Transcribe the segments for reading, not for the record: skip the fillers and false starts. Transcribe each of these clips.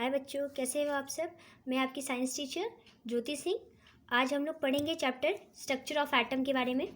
हाय बच्चों, कैसे हो आप सब। मैं आपकी साइंस टीचर ज्योति सिंह। आज हम लोग पढ़ेंगे चैप्टर स्ट्रक्चर ऑफ एटम के बारे में।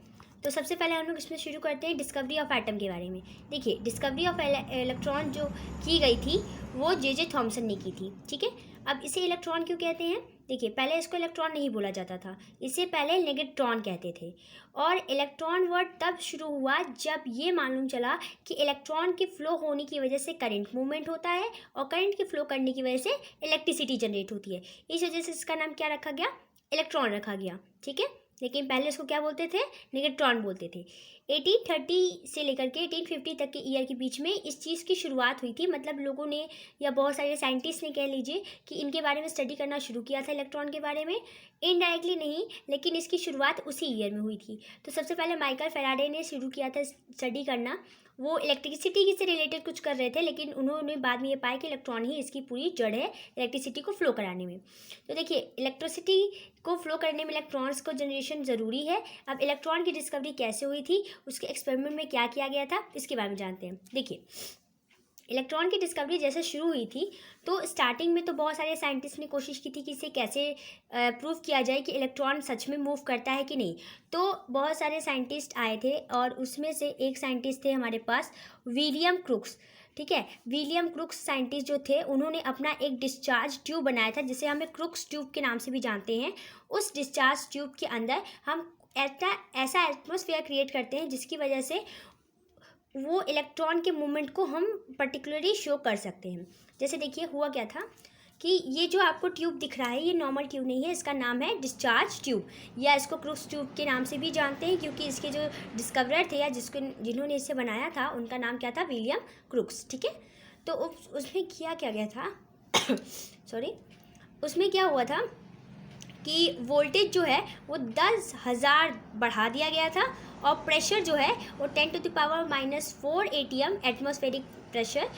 तो सबसे पहले हम लोग इसमें शुरू करते हैं डिस्कवरी ऑफ एटम के बारे में। देखिए, डिस्कवरी ऑफ इलेक्ट्रॉन जो की गई थी वो जे थॉमसन ने की थी। ठीक है, अब इसे इलेक्ट्रॉन क्यों कहते हैं? देखिए, पहले इसको इलेक्ट्रॉन नहीं बोला जाता था, इसे पहले नेगेट्रॉन कहते थे। और इलेक्ट्रॉन वर्ड तब शुरू हुआ जब ये मालूम चला कि इलेक्ट्रॉन के फ्लो होने की वजह से करंट मूवमेंट होता है और करंट के फ्लो करने की वजह से इलेक्ट्रिसिटी जनरेट होती है। इस वजह से इसका नाम क्या रखा गया? इलेक्ट्रॉन रखा गया। ठीक है, लेकिन पहले इसको क्या बोलते थे? निगेट्रॉन बोलते थे। 1830 से लेकर के 1850 तक के ईयर के बीच में इस चीज़ की शुरुआत हुई थी। मतलब लोगों ने या बहुत सारे साइंटिस्ट ने कह लीजिए कि इनके बारे में स्टडी करना शुरू किया था, इलेक्ट्रॉन के बारे में। इनडायरेक्टली नहीं, लेकिन इसकी शुरुआत उसी ईयर में हुई थी। तो सबसे पहले माइकल फैराडे ने शुरू किया था स्टडी करना। वो इलेक्ट्रिसिटी से रिलेटेड कुछ कर रहे थे, लेकिन उन्होंने बाद में ये पाया कि इलेक्ट्रॉन ही इसकी पूरी जड़ है इलेक्ट्रिसिटी को फ्लो कराने में। तो देखिए, इलेक्ट्रिसिटी को फ्लो करने में इलेक्ट्रॉन्स को जनरेशन ज़रूरी है। अब इलेक्ट्रॉन की डिस्कवरी कैसे हुई थी, उसके एक्सपेरिमेंट में क्या किया गया था, इसके बारे में जानते हैं। देखिए, इलेक्ट्रॉन की डिस्कवरी जैसे शुरू हुई थी तो स्टार्टिंग में तो बहुत सारे साइंटिस्ट ने कोशिश की थी कि इसे कैसे प्रूव किया जाए कि इलेक्ट्रॉन सच में मूव करता है कि नहीं। तो बहुत सारे साइंटिस्ट आए थे और उसमें से एक साइंटिस्ट थे हमारे पास, विलियम क्रुक्स। ठीक है, विलियम क्रुक्स साइंटिस्ट जो थे, उन्होंने अपना एक डिस्चार्ज ट्यूब बनाया था जिसे हमें क्रुक्स ट्यूब के नाम से भी जानते हैं। उस डिस्चार्ज ट्यूब के अंदर हम ऐसा एटमॉस्फेयर क्रिएट करते हैं जिसकी वजह से वो इलेक्ट्रॉन के मूवमेंट को हम पर्टिकुलरली शो कर सकते हैं। जैसे देखिए, हुआ क्या था कि ये जो आपको ट्यूब दिख रहा है, ये नॉर्मल ट्यूब नहीं है, इसका नाम है डिस्चार्ज ट्यूब, या इसको क्रुक्स ट्यूब के नाम से भी जानते हैं, क्योंकि इसके जो डिस्कवरर थे या जिन्होंने इसे बनाया था, उनका नाम क्या था? William crooks. ठीक है, तो उसमें किया क्या गया था सॉरी, उसमें क्या हुआ था कि वोल्टेज जो है वो 10,000 बढ़ा दिया गया था और प्रेशर जो है वो 10⁻⁻4 ATM एटमॉस्फेरिक प्रेशर,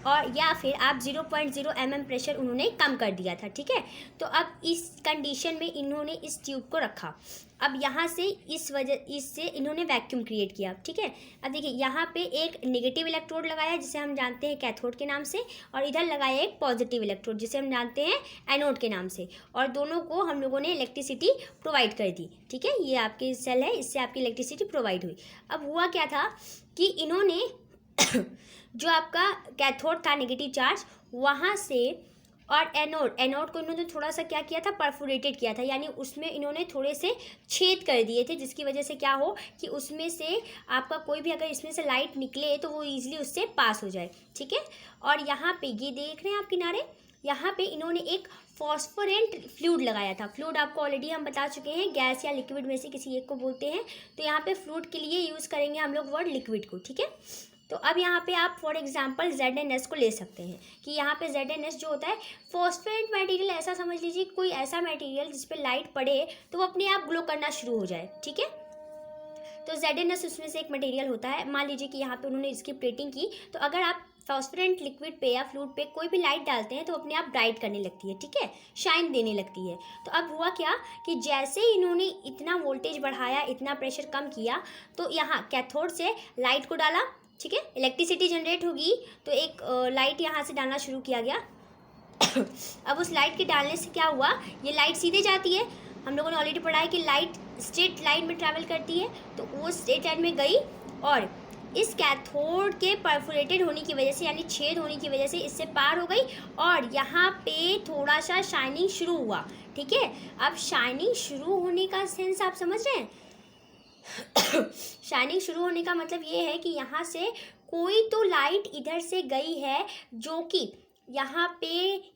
और या फिर आप 0.0 mm प्रेशर उन्होंने कम कर दिया था। ठीक है, तो अब इस कंडीशन में इन्होंने इस ट्यूब को रखा। अब यहाँ से इससे इन्होंने वैक्यूम क्रिएट किया। ठीक है, अब देखिए, यहाँ पे एक नेगेटिव इलेक्ट्रोड लगाया जिसे हम जानते हैं कैथोड के नाम से, और इधर लगाया एक पॉजिटिव इलेक्ट्रोड जिसे हम जानते हैं एनोड के नाम से, और दोनों को हम लोगों ने इलेक्ट्रिसिटी प्रोवाइड कर दी। ठीक है, ये आपकी सेल है, इससे आपकी इलेक्ट्रिसिटी प्रोवाइड हुई। अब हुआ क्या था कि इन्होंने जो आपका कैथोड था नेगेटिव चार्ज, वहाँ से, और एनोड को इन्होंने थोड़ा सा क्या किया था? परफोरेटेड किया था, यानी उसमें इन्होंने थोड़े से छेद कर दिए थे जिसकी वजह से क्या हो कि उसमें से आपका कोई भी अगर इसमें से लाइट निकले तो वो ईजिली उससे पास हो जाए। ठीक है, और यहाँ पे ये देख रहे हैं आप किनारे, यहाँ पे इन्होंने एक फॉस्फोरेंट फ्लूइड लगाया था। फ्लूइड आपको ऑलरेडी हम बता चुके हैं, गैस या लिक्विड में से किसी एक को बोलते हैं। तो यहाँ पे फ्लूइड के लिए यूज़ करेंगे हम लोग वर्ड लिक्विड को। ठीक है, तो अब यहाँ पे आप फॉर एग्जांपल ZnS को ले सकते हैं कि यहाँ पे ZnS जो होता है फॉस्फेट मटेरियल, ऐसा समझ लीजिए कोई ऐसा मटेरियल जिस पे लाइट पड़े तो वो अपने आप ग्लो करना शुरू हो जाए। ठीक है, तो ZnS उसमें से एक मटेरियल होता है। मान लीजिए कि यहाँ पे उन्होंने इसकी प्लेटिंग की, तो अगर आप फॉस्फोरेंट लिक्विड पे या फ्लूइड पे कोई भी लाइट डालते हैं तो अपने आप ब्राइट करने लगती है। ठीक है, शाइन देने लगती है। तो अब हुआ क्या कि जैसे ही इन्होंने इतना वोल्टेज बढ़ाया, इतना प्रेशर कम किया, तो यहाँ कैथोड से लाइट को डाला। ठीक है, इलेक्ट्रिसिटी जनरेट होगी, तो एक लाइट यहाँ से डालना शुरू किया गया। अब उस लाइट के डालने से क्या हुआ, ये लाइट सीधे जाती है। हम लोगों ने ऑलरेडी पढ़ा है कि लाइट स्ट्रेट लाइन में ट्रैवल करती है, तो वो स्ट्रेट लाइन में गई और इस कैथोड के परफोरेटेड होने की वजह से, यानी छेद होने की वजह से इससे पार हो गई, और यहाँ पे थोड़ा सा शाइनिंग शुरू हुआ। ठीक है, अब शाइनिंग शुरू होने का सेंस आप समझ रहे हैं? शाइनिंग शुरू होने का मतलब ये है कि यहाँ से कोई तो लाइट इधर से गई है जो कि यहाँ पे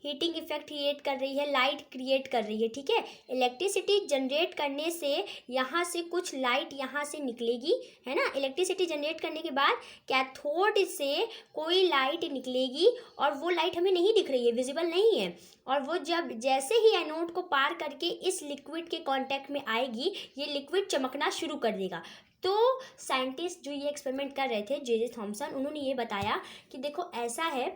हीटिंग इफेक्ट क्रिएट कर रही है, लाइट क्रिएट कर रही है। ठीक है, इलेक्ट्रिसिटी जनरेट करने से यहाँ से कुछ लाइट यहाँ से निकलेगी, है ना। इलेक्ट्रिसिटी जनरेट करने के बाद कैथोड से कोई लाइट निकलेगी, और वो लाइट हमें नहीं दिख रही है, विजिबल नहीं है, और वो जब जैसे ही एनोड को पार करके इस लिक्विड के कांटेक्ट में आएगी, ये लिक्विड चमकना शुरू कर देगा। तो साइंटिस्ट जो ये एक्सपेरिमेंट कर रहे थे, जे थॉमसन, उन्होंने ये बताया कि देखो ऐसा है,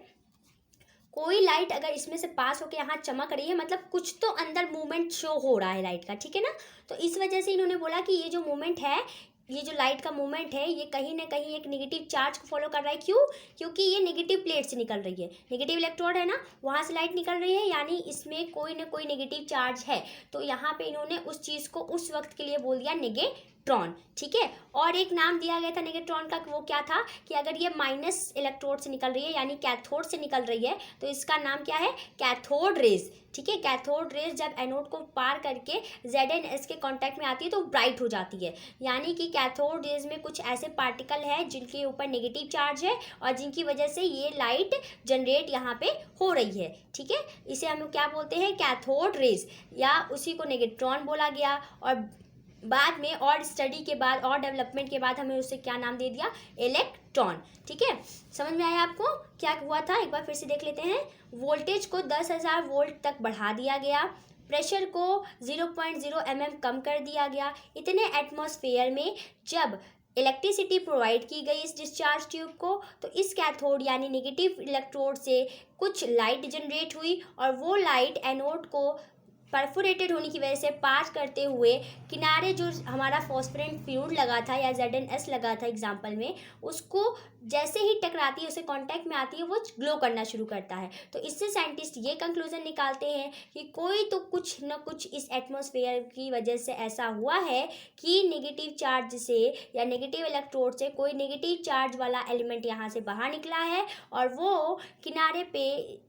कोई लाइट अगर इसमें से पास होकर यहाँ चमक रही है, मतलब कुछ तो अंदर मूवमेंट शो हो रहा है लाइट का। ठीक है ना, तो इस वजह से इन्होंने बोला कि ये जो मूवमेंट है ये जो लाइट का मूवमेंट है ये कहीं ना कहीं एक नेगेटिव चार्ज को फॉलो कर रहा है। क्यों? क्योंकि ये नेगेटिव प्लेट से निकल रही है, नेगेटिव इलेक्ट्रोड है ना, वहाँ से लाइट निकल रही है, यानी इसमें कोई ना कोई नेगेटिव चार्ज है। तो यहाँ पे इन्होंने उस चीज़ को उस वक्त के लिए बोल दिया नेगेट्रॉन। ठीक है, और एक नाम दिया गया था नेगेट्रॉन का, वो क्या था कि अगर ये माइनस इलेक्ट्रोड से निकल रही है यानी कैथोड से निकल रही है तो इसका नाम क्या है? Cathode rays. ठीक है, कैथोड रेज जब एनोड को पार करके ZnS के कांटेक्ट में आती है तो ब्राइट हो जाती है, यानी कि कैथोड रेज में कुछ ऐसे पार्टिकल है जिनके ऊपर नेगेटिव चार्ज है और जिनकी वजह से ये लाइट जनरेट यहाँ पे हो रही है। ठीक है, इसे हम लोग क्या बोलते हैं? कैथोड रेज, या उसी को नेगेट्रॉन बोला गया। और बाद में और स्टडी के बाद और डेवलपमेंट के बाद हमें उसे क्या नाम दे दिया? इलेक्ट्रॉन। ठीक है, समझ में आया आपको क्या हुआ था? एक बार फिर से देख लेते हैं। वोल्टेज को 10,000 वोल्ट तक बढ़ा दिया गया, प्रेशर को 0.0 mm कम कर दिया गया। इतने एटमॉस्फेयर में जब इलेक्ट्रिसिटी प्रोवाइड की गई इस डिस्चार्ज ट्यूब को, तो इस कैथोड यानी नेगेटिव इलेक्ट्रोड से कुछ लाइट जनरेट हुई और वो लाइट एनोड को परफोरेटेड होने की वजह से पास करते हुए किनारे जो हमारा फॉस्फोरेंट फ्लूइड लगा था या ZnS लगा था एग्जाम्पल में, उसको जैसे ही टकराती है, उसे कांटेक्ट में आती है, वो ग्लो करना शुरू करता है। तो इससे साइंटिस्ट ये कंक्लूजन निकालते हैं कि कोई तो कुछ न कुछ इस एटमॉस्फेयर की वजह से ऐसा हुआ है कि नेगेटिव चार्ज से या नेगेटिव इलेक्ट्रोड से कोई नेगेटिव चार्ज वाला एलिमेंट यहाँ से बाहर निकला है और वो किनारे पे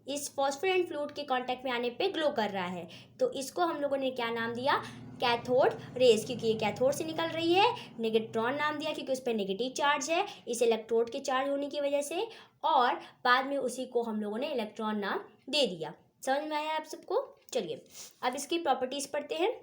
इस फॉस्फोरेंट फ्लूइड के कांटेक्ट में आने पे ग्लो कर रहा है। तो इसको हम लोगों ने क्या नाम दिया? कैथोड रेज, क्योंकि ये कैथोड से निकल रही है। नेगेट्रॉन नाम दिया क्योंकि उस पर नेगेटिव चार्ज है इस इलेक्ट्रोड के चार्ज होने की वजह से, और बाद में उसी को हम लोगों ने इलेक्ट्रॉन नाम दे दिया। समझ में आया आप सबको? चलिए अब इसकी प्रॉपर्टीज़ पढ़ते हैं।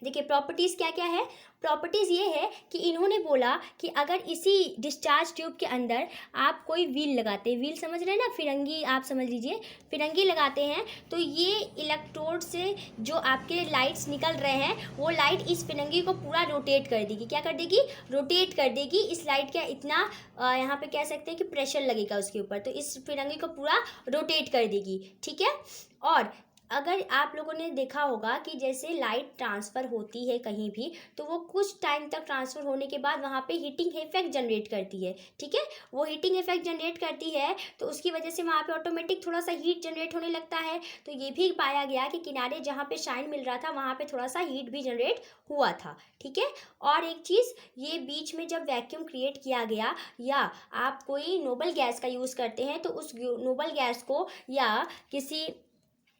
देखिए प्रॉपर्टीज़ क्या क्या है। प्रॉपर्टीज़ ये है कि इन्होंने बोला कि अगर इसी डिस्चार्ज ट्यूब के अंदर आप कोई व्हील लगाते हैं, व्हील समझ रहे हैं ना, फिरंगी आप समझ लीजिए, फिरंगी लगाते हैं, तो ये इलेक्ट्रोड से जो आपके लाइट्स निकल रहे हैं वो लाइट इस फिरंगी को पूरा रोटेट कर देगी। क्या कर देगी? रोटेट कर देगी। इस लाइट का इतना यहाँ पे कह सकते हैं कि प्रेशर लगेगा उसके ऊपर, तो इस फिरंगी को पूरा रोटेट कर देगी। ठीक है, और अगर आप लोगों ने देखा होगा कि जैसे लाइट ट्रांसफ़र होती है कहीं भी, तो वो कुछ टाइम तक ट्रांसफ़र होने के बाद वहाँ पे हीटिंग इफेक्ट जनरेट करती है। ठीक है, वो हीटिंग इफेक्ट जनरेट करती है तो उसकी वजह से वहाँ पे ऑटोमेटिक थोड़ा सा हीट जनरेट होने लगता है। तो ये भी पाया गया कि किनारे जहाँ पे शाइन मिल रहा था वहाँ पे थोड़ा सा हीट भी जनरेट हुआ था। ठीक है, और एक चीज़, ये बीच में जब वैक्यूम क्रिएट किया गया या आप कोई नोबल गैस का यूज़ करते हैं तो उस नोबल गैस को या किसी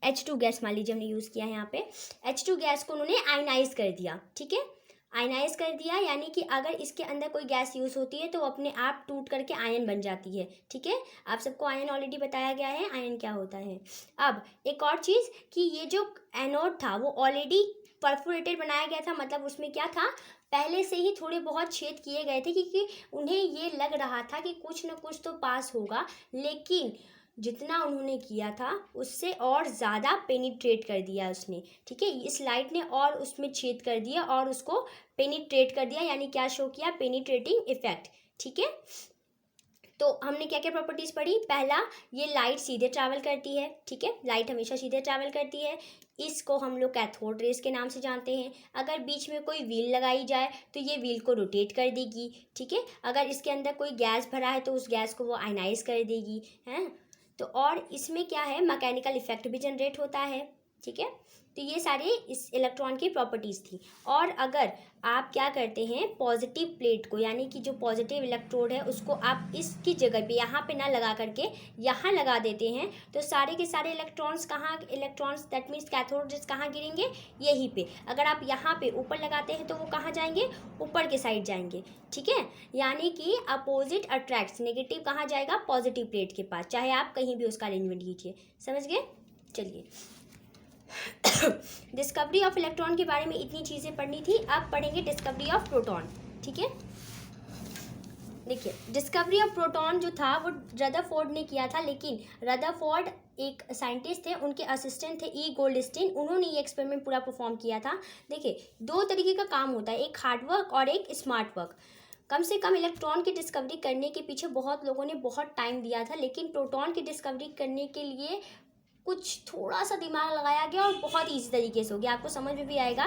H2 गैस मान लीजिए हमने यूज़ किया है यहाँ पे, H2 गैस को उन्होंने आयनाइज कर दिया। ठीक है, आयनाइज कर दिया यानी कि अगर इसके अंदर कोई गैस यूज़ होती है तो अपने आप टूट करके आयन बन जाती है। ठीक है, आप सबको आयन ऑलरेडी बताया गया है आयन क्या होता है। अब एक और चीज़ कि ये जो एनोड था वो ऑलरेडी परफोरेटेड बनाया गया था, मतलब उसमें क्या था, पहले से ही थोड़े बहुत छेद किए गए थे क्योंकि उन्हें ये लग रहा था कि कुछ न कुछ तो पास होगा, लेकिन जितना उन्होंने किया था उससे और ज़्यादा पेनिट्रेट कर दिया उसने। ठीक है, इस लाइट ने और उसमें छेद कर दिया और उसको पेनिट्रेट कर दिया, यानी क्या शो किया? Penetrating effect. ठीक है, तो हमने क्या क्या प्रॉपर्टीज़ पढ़ी। पहला, ये लाइट सीधे ट्रैवल करती है। ठीक है, लाइट हमेशा सीधे ट्रैवल करती है, इसको हम लोग कैथोड रेज के नाम से जानते हैं। अगर बीच में कोई व्हील लगाई जाए तो ये व्हील को रोटेट कर देगी। ठीक है, अगर इसके अंदर कोई गैस भरा है तो उस गैस को वो आयनाइज कर देगी, हैं। तो और इसमें क्या है, मैकेनिकल इफेक्ट भी जनरेट होता है। ठीक है, तो ये सारे इस इलेक्ट्रॉन की प्रॉपर्टीज़ थी। और अगर आप क्या करते हैं, पॉजिटिव प्लेट को यानी कि जो पॉजिटिव इलेक्ट्रोड है उसको आप इसकी जगह पे यहाँ पे ना लगा करके यहाँ लगा देते हैं तो सारे के सारे electrons that means cathode rays कहाँ गिरेंगे? यहीं पे। अगर आप यहाँ पे ऊपर लगाते हैं तो वो कहाँ जाएंगे? ऊपर के साइड जाएंगे। ठीक है, यानी कि अपोजिट अट्रैक्ट्स, नेगेटिव कहाँ जाएगा? पॉजिटिव प्लेट के पास, चाहे आप कहीं भी उसका अरेंजमेंट कीजिए। समझ गए? चलिए डिस्कवरी ऑफ इलेक्ट्रॉन के बारे में इतनी चीज़ें पढ़नी थी। अब पढ़ेंगे डिस्कवरी ऑफ प्रोटॉन। ठीक है, देखिए डिस्कवरी ऑफ प्रोटॉन जो था वो रदरफोर्ड ने किया था, लेकिन रदरफोर्ड एक साइंटिस्ट थे, उनके असिस्टेंट थे ई गोल्डस्टीन, उन्होंने ये एक्सपेरिमेंट पूरा परफॉर्म किया था। देखिए दो तरीके का काम होता है, एक हार्ड वर्क और एक स्मार्ट वर्क। कम से कम इलेक्ट्रॉन की डिस्कवरी करने के पीछे बहुत लोगों ने बहुत टाइम दिया था, लेकिन प्रोटॉन की डिस्कवरी करने के लिए कुछ थोड़ा सा दिमाग लगाया गया और बहुत ईजी तरीके से हो गया, आपको समझ में भी आएगा।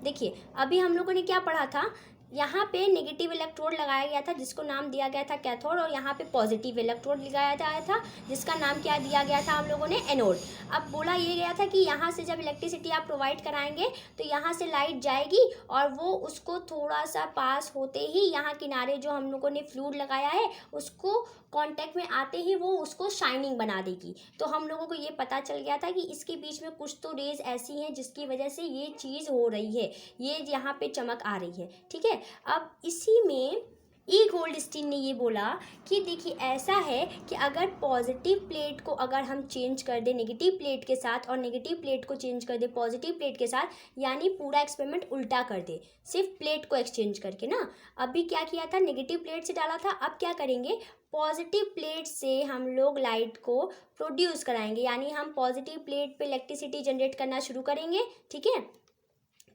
देखिए अभी हम लोगों ने क्या पढ़ा था यहाँ पे नेगेटिव इलेक्ट्रोड लगाया गया था जिसको नाम दिया गया था कैथोड, और यहाँ पे पॉजिटिव इलेक्ट्रोड लगाया गया था जिसका नाम क्या दिया गया था हम लोगों ने, एनोड। अब बोला ये गया था कि यहाँ से जब इलेक्ट्रिसिटी आप प्रोवाइड कराएंगे तो यहाँ से लाइट जाएगी और वो उसको थोड़ा सा पास होते ही यहाँ किनारे जो हम लोगों ने फ्लूइड लगाया है उसको कांटेक्ट में आते ही वो उसको शाइनिंग बना देगी। तो हम लोगों को ये पता चल गया था कि इसके बीच में कुछ तो रेज ऐसी हैं जिसकी वजह से ये चीज़ हो रही है, ये यहाँ पे चमक आ रही है। ठीक है, अब इसी में ई गोल्डस्टीन ने ये बोला कि देखिए ऐसा है कि अगर पॉजिटिव प्लेट को अगर हम चेंज कर दें नेगेटिव प्लेट के साथ और नेगेटिव प्लेट को चेंज कर दें पॉजिटिव प्लेट के साथ, यानी पूरा एक्सपेरिमेंट उल्टा कर दे सिर्फ प्लेट को एक्सचेंज करके ना। अभी क्या किया था, नेगेटिव प्लेट से डाला था, अब क्या करेंगे, पॉजिटिव प्लेट से हम लोग लाइट को प्रोड्यूस कराएंगे, यानी हम पॉजिटिव प्लेट पे इलेक्ट्रिसिटी जनरेट करना शुरू करेंगे। ठीक है,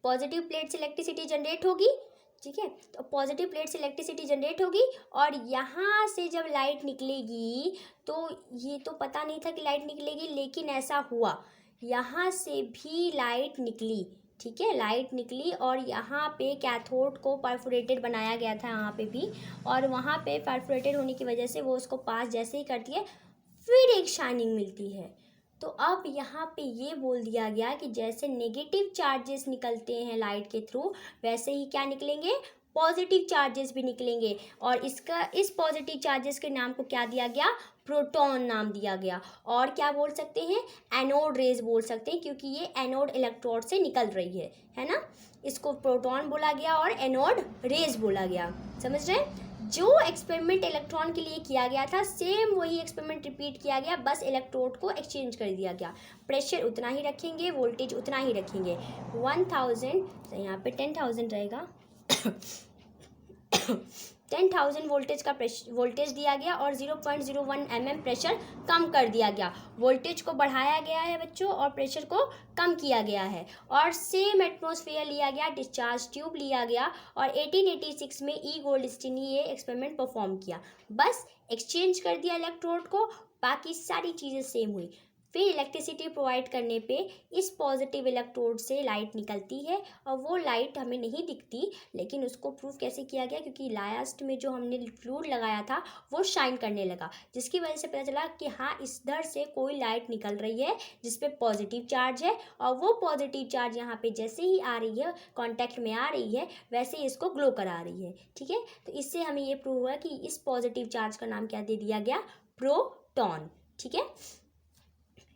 पॉजिटिव प्लेट से इलेक्ट्रिसिटी जनरेट होगी। ठीक है, तो पॉजिटिव प्लेट से इलेक्ट्रिसिटी जनरेट होगी और यहाँ से जब लाइट निकलेगी, तो ये तो पता नहीं था कि लाइट निकलेगी, लेकिन ऐसा हुआ, यहाँ से भी लाइट निकली। ठीक है, लाइट निकली और यहाँ पे कैथोड को परफोरेटेड बनाया गया था यहाँ पे भी, और वहाँ पे परफोरेटेड होने की वजह से वो उसको पास जैसे ही करती है फिर एक शाइनिंग मिलती है। तो अब यहाँ पे ये बोल दिया गया कि जैसे नेगेटिव चार्जेस निकलते हैं लाइट के थ्रू, वैसे ही क्या निकलेंगे, पॉजिटिव चार्जेस भी निकलेंगे। और इस पॉजिटिव चार्जेस के नाम को क्या दिया गया, प्रोटॉन नाम दिया गया। और क्या बोल सकते हैं, एनोड रेज बोल सकते हैं, क्योंकि ये एनोड इलेक्ट्रोड से निकल रही है ना। इसको प्रोटॉन बोला गया और एनोड रेज बोला गया। समझ रहे हैं, जो एक्सपेरिमेंट इलेक्ट्रॉन के लिए किया गया था सेम वही एक्सपेरिमेंट रिपीट किया गया, बस इलेक्ट्रोड को एक्सचेंज कर दिया गया। प्रेशर उतना ही रखेंगे, वोल्टेज उतना ही रखेंगे, 1000, यहाँ पे 10,000 रहेगा 10,000 वोल्टेज का वोल्टेज दिया गया और 0.01 mm प्रेशर कम कर दिया गया। वोल्टेज को बढ़ाया गया है बच्चों और प्रेशर को कम किया गया है। और सेम एटमॉस्फेयर लिया गया, डिस्चार्ज ट्यूब लिया गया और 1886 में ई गोल्डस्टीन ने ये एक्सपेरिमेंट परफॉर्म किया। बस एक्सचेंज कर दिया इलेक्ट्रोड को, बाकी सारी चीज़ें सेम हुई। फिर इलेक्ट्रिसिटी प्रोवाइड करने पे इस पॉजिटिव इलेक्ट्रोड से लाइट निकलती है और वो लाइट हमें नहीं दिखती, लेकिन उसको प्रूफ कैसे किया गया, क्योंकि लास्ट में जो हमने फ्लूइड लगाया था वो शाइन करने लगा, जिसकी वजह से पता चला कि हाँ इधर से कोई लाइट निकल रही है जिस पे पॉजिटिव चार्ज है, और वो पॉजिटिव चार्ज यहाँ पे जैसे ही आ रही है, कॉन्टैक्ट में आ रही है, वैसे ही इसको ग्लो करा रही है। ठीक है, तो इससे हमें ये प्रूव हुआ कि इस पॉजिटिव चार्ज का नाम क्या दे दिया गया, प्रोटॉन। ठीक है,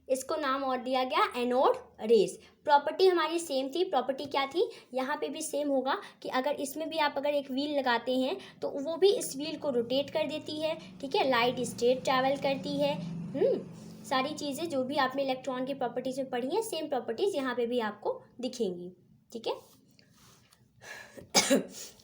इसको नाम और दिया गया एनोड रेस। प्रॉपर्टी हमारी सेम थी, प्रॉपर्टी क्या थी, यहाँ पे भी सेम होगा कि अगर इसमें भी आप अगर एक व्हील लगाते हैं तो वो भी इस व्हील को रोटेट कर देती है। ठीक है, लाइट स्ट्रेट ट्रैवल करती है। सारी चीज़ें जो भी आपने इलेक्ट्रॉन की प्रॉपर्टीज में पढ़ी हैं, सेम प्रॉपर्टीज़ यहाँ पे भी आपको दिखेंगी। ठीक है,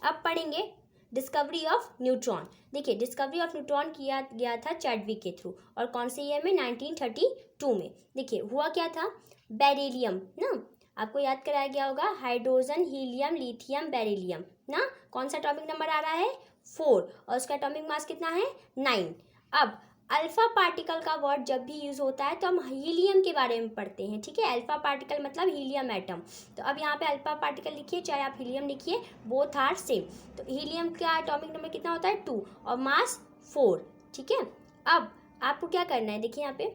अब पढ़ेंगे डिस्कवरी ऑफ न्यूट्रॉन। देखिए, डिस्कवरी ऑफ न्यूट्रॉन किया गया था चैडविक के थ्रू, और कौन से ईयर में, 1932 में। देखिए हुआ क्या था, बेरिलियम ना, आपको याद कराया गया होगा, हाइड्रोजन, हीलियम, लिथियम, बेरिलियम ना। कौन सा एटॉमिक नंबर आ रहा है, 4, और उसका एटॉमिक मास कितना है, 9। अब अल्फा पार्टिकल का वर्ड जब भी यूज़ होता है तो हम हीलियम के बारे में पढ़ते हैं। ठीक है, अल्फा पार्टिकल मतलब हीलियम एटम। तो अब यहाँ पे अल्फा पार्टिकल लिखिए, चाहे आप हीलियम लिखिए, बोथ आर सेम। तो हीलियम का एटॉमिक नंबर कितना होता है, 2, और मास 4। ठीक है, अब आपको क्या करना है, देखिए यहाँ पे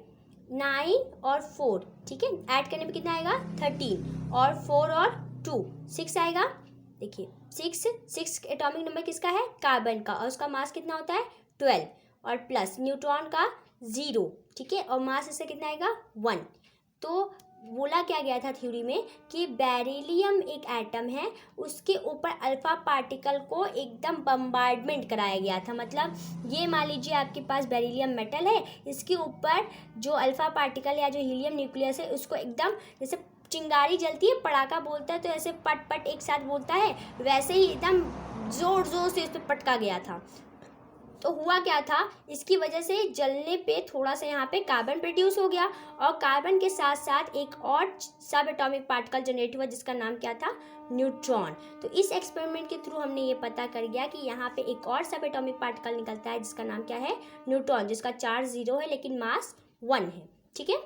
9 और 4, ठीक है, ऐड करने में कितना आएगा, 13, और 4 और 2 6 आएगा। देखिए 6 एटॉमिक नंबर किसका है, कार्बन का, और उसका मास कितना होता है, 12, और प्लस न्यूट्रॉन का 0। ठीक है, और मास इससे कितना आएगा, 1। तो बोला क्या गया था थ्योरी में कि बेरिलियम एक एटम है, उसके ऊपर अल्फा पार्टिकल को एकदम बम्बार्डमेंट कराया गया था। मतलब ये मान लीजिए आपके पास बेरिलियम मेटल है, इसके ऊपर जो अल्फा पार्टिकल या जो हीलियम न्यूक्लियस है उसको एकदम जैसे चिंगारी जलती है, पटाखा बोलता है तो ऐसे पट पट एक साथ बोलता है, वैसे ही एकदम जोर जोर से इस पर पटका गया था। तो हुआ क्या था, इसकी वजह से जलने पे थोड़ा सा यहाँ पे कार्बन प्रोड्यूस हो गया, और कार्बन के साथ साथ एक और सब एटॉमिक पार्टिकल जनरेट हुआ जिसका नाम क्या था, न्यूट्रॉन। तो इस एक्सपेरिमेंट के थ्रू हमने ये पता कर गया कि यहाँ पे एक और सब एटॉमिक पार्टिकल निकलता है जिसका नाम क्या है, न्यूट्रॉन, जिसका चार्ज 0 है लेकिन मास 1 है। ठीक है,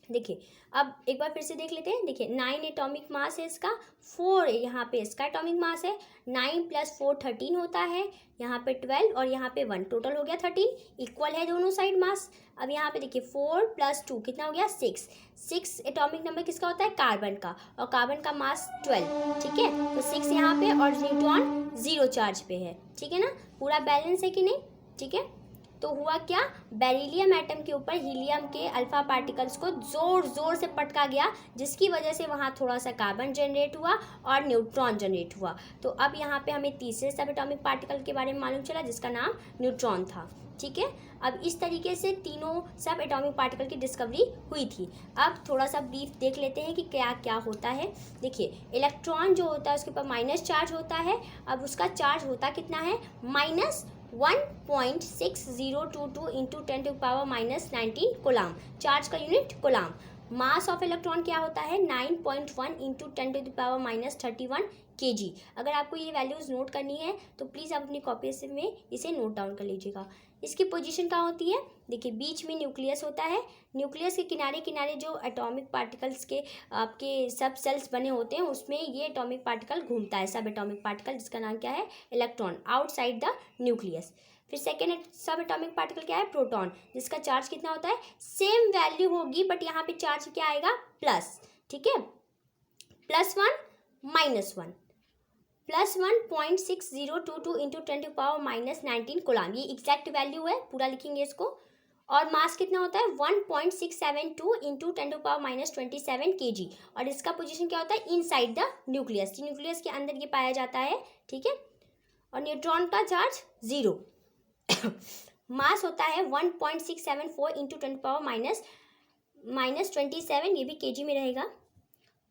देखिए अब एक बार फिर से देख लेते हैं। देखिए 9 एटॉमिक मास है इसका, 4 यहाँ पे इसका एटॉमिक मास है, 9 + 4 13 होता है, यहाँ पे 12 और यहाँ पे 1, टोटल हो गया 13, इक्वल है दोनों साइड मास। अब यहाँ पे देखिए 4 + 2 कितना हो गया 6, 6 एटॉमिक नंबर किसका होता है कार्बन का, और कार्बन का मास 12, ठीक है। तो 6 यहाँ पे और न्यूट्रॉन 0 चार्ज पे है, ठीक है ना, पूरा बैलेंस है कि नहीं, ठीक है। तो हुआ क्या, बेरिलियम एटम के ऊपर हीलियम के अल्फा पार्टिकल्स को जोर जोर से पटका गया, जिसकी वजह से वहाँ थोड़ा सा कार्बन जनरेट हुआ और न्यूट्रॉन जनरेट हुआ। तो अब यहाँ पे हमें तीसरे सब एटॉमिक पार्टिकल के बारे में मालूम चला जिसका नाम न्यूट्रॉन था, ठीक है। अब इस तरीके से तीनों सब एटॉमिक पार्टिकल की डिस्कवरी हुई थी। अब थोड़ा सा ब्रीफ देख लेते हैं कि क्या क्या होता है। देखिए इलेक्ट्रॉन जो होता है उसके ऊपर माइनस चार्ज होता है। अब उसका चार्ज होता कितना है, -1.6022 इंटू 10⁻⁻19 कोलाम, चार्ज का unit coulomb. Mass of electron क्या होता है, 9.1 इंटू 10⁻31 kg। अगर आपको ये वैल्यूज़ नोट करनी है तो प्लीज़ आप अपनी कॉपी में इसे नोट डाउन कर लीजिएगा। इसकी पोजीशन कहाँ होती है, देखिए बीच में न्यूक्लियस होता है, न्यूक्लियस के किनारे किनारे जो एटॉमिक पार्टिकल्स के आपके सब सेल्स बने होते हैं उसमें ये एटॉमिक पार्टिकल घूमता है, सब एटॉमिक पार्टिकल जिसका नाम क्या है, इलेक्ट्रॉन, आउटसाइड द न्यूक्लियस। फिर सेकेंड सब एटॉमिक पार्टिकल क्या है, प्रोटॉन, जिसका चार्ज कितना होता है, सेम वैल्यू होगी बट यहाँ पे चार्ज क्या आएगा, प्लस, ठीक है, +1 -1, +1.6022 इंटू 10⁻⁻19 कोलाम, ये एग्जैक्ट वैल्यू है, पूरा लिखेंगे इसको। और मास कितना होता है, 1.672 इंटू 10⁻27 kg, और इसका पोजीशन क्या होता है, इनसाइड द न्यूक्लियस, न्यूक्लियस के अंदर ये पाया जाता है, ठीक है। और न्यूट्रॉन का चार्ज 0, मास होता है 1.674 इंटू 10⁻⁻27, ये भी kg में रहेगा।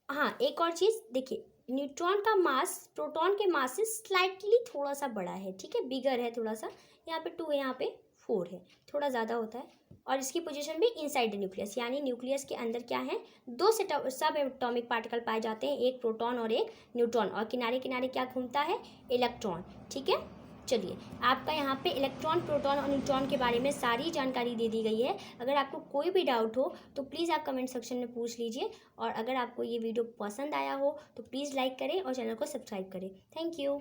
हाँ एक और चीज़ देखिए, न्यूट्रॉन का मास प्रोटॉन के मास से स्लाइटली थोड़ा सा बड़ा है, ठीक है, बिगर है थोड़ा सा, यहाँ पे 2 है, यहाँ पे 4 है, थोड़ा ज़्यादा होता है। और इसकी पोजीशन भी इनसाइड द न्यूक्लियस, यानी न्यूक्लियस के अंदर क्या है, 2 सब एटॉमिक पार्टिकल पाए जाते हैं, एक प्रोटॉन और एक न्यूट्रॉन, और किनारे किनारे क्या घूमता है, इलेक्ट्रॉन, ठीक है। चलिए आपका यहाँ पे इलेक्ट्रॉन, प्रोटॉन और न्यूट्रॉन के बारे में सारी जानकारी दे दी गई है। अगर आपको कोई भी डाउट हो तो प्लीज़ आप कमेंट सेक्शन में पूछ लीजिए, और अगर आपको ये वीडियो पसंद आया हो तो प्लीज़ लाइक करें और चैनल को सब्सक्राइब करें। Thank you.